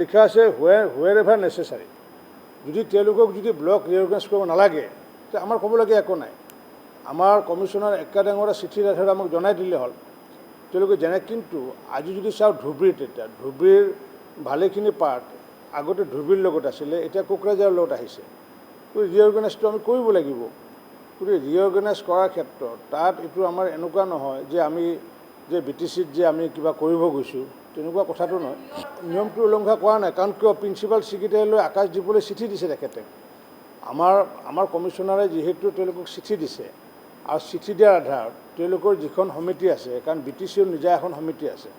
লিখা আছে where ever necessary যদি তেওঁলোকক যদি ব্লক ৰিঅৰ্গেনাইজ কৰিব নালাগে তে আমাৰ ক'বলগীয়া একো নাই আমাৰ কমিশ্যনাৰ একা ডাঙৰ চিঠিৰ আধাৰত আমাক জনাই দিলে হ'ল তেওঁলোকে যেনে কিন্তু আজি যদি চাওঁ ধুবুৰীত এতিয়া ধুবুৰীৰ ভালেখিনি পাৰ্ট আগতে ধুবুৰীৰ লগত আছিলে এতিয়া কোকৰাঝাৰৰ লগত আহিছে গতিকে ৰিঅৰ্গেনাইজটো আমি কৰিব লাগিব গতিকে ৰিঅৰ্গেনাইজ কৰাৰ ক্ষেত্ৰত তাত এইটো আমাৰ এনেকুৱা নহয় যে আমি যে BTCত যে আমি কিবা কৰিব গৈছোঁ তেনেকুৱা কথাটো নহয় নিয়মটো উলংঘা কৰা নাই কাৰণ কিয় প্ৰিন্সিপাল ছেক্ৰেটাৰীলৈ আকাশ দিবলৈ চিঠি দিছে তেখেতে আমাৰ কমিশ্যনাৰে যিহেতু তেওঁলোকক চিঠি দিছে আৰু চিঠি দিয়াৰ আধাৰত তেওঁলোকৰ যিখন সমিতি আছে কাৰণ BTCৰ নিজা এখন সমিতি আছে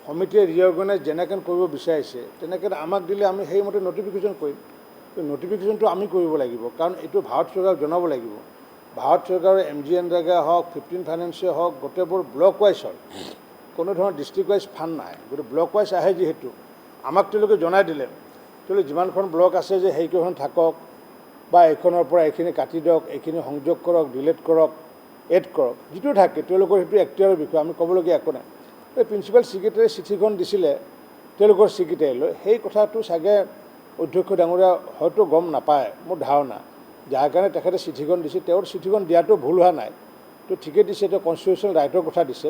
সমিতিয়ে ৰিঅৰ্গেনাইজ যেনেকৈ কৰিব বিচাৰিছে তেনেকৈ আমাক দিলে আমি সেইমতে নটিফিকেশ্যন কৰিম নটিফিকেশ্যনটো আমি কৰিব লাগিব কাৰণ এইটো ভাৰত চৰকাৰক জনাব লাগিব ভাৰত চৰকাৰৰ MGNREGA হওক 15 ফাইনেন্সে হওক গোটেইবোৰ ব্লক ৱাইজ হয় কোনো ধৰণৰ ডিষ্ট্ৰিক্ট ৱাইজ ফাণ্ড নাই গতিকে ব্লক ৱাইজ আহে যিহেতু আমাক তেওঁলোকে জনাই দিলে তেওঁলোকে যিমানখন ব্লক আছে যে সেইকেইখন থাকক বা এইখনৰ পৰা এইখিনি কাটি দিয়ক এইখিনি সংযোগ কৰক ডিলিট কৰক এড কৰক যিটো থাকে তেওঁলোকৰ সেইটো এক্টিয়াৰৰ বিষয়ে আমি ক'বলগীয়া একো নাই এই প্ৰিন্সিপাল ছেক্ৰেটাৰী চিঠিখন দিছিলে তেওঁলোকৰ ছেক্ৰেটাৰীলৈ সেই কথাটো চাগে অধ্যক্ষ ডাঙৰীয়া হয়তো গম নাপায় মোৰ ধাৰণা যাৰ কাৰণে তেখেতে চিঠিখন দিছে তেওঁৰ চিঠিখন দিয়াটো ভুল হোৱা নাই তো ঠিকেই দিছে তেওঁ কনষ্টিটিউশ্যনেল ৰাইটৰ কথা দিছে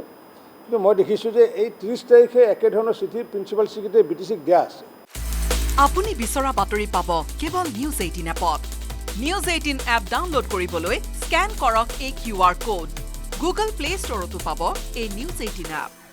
কিন্তু মই দেখিছোঁ যে এই 30 তাৰিখে একেধৰণৰ চিঠি প্ৰিন্সিপাল ছেক্ৰেটাৰী BTCক দিয়া আছে আপুনি বিচৰা বাতৰি পাব কেৱল নিউজ 18 এপত নিউজ 18 এপ ডাউনলোড কৰিবলৈ স্ক্যান কৰক এই QR কোড গুগল প্লে ষ্টৰতো পাব এই নিউজ 18 এপ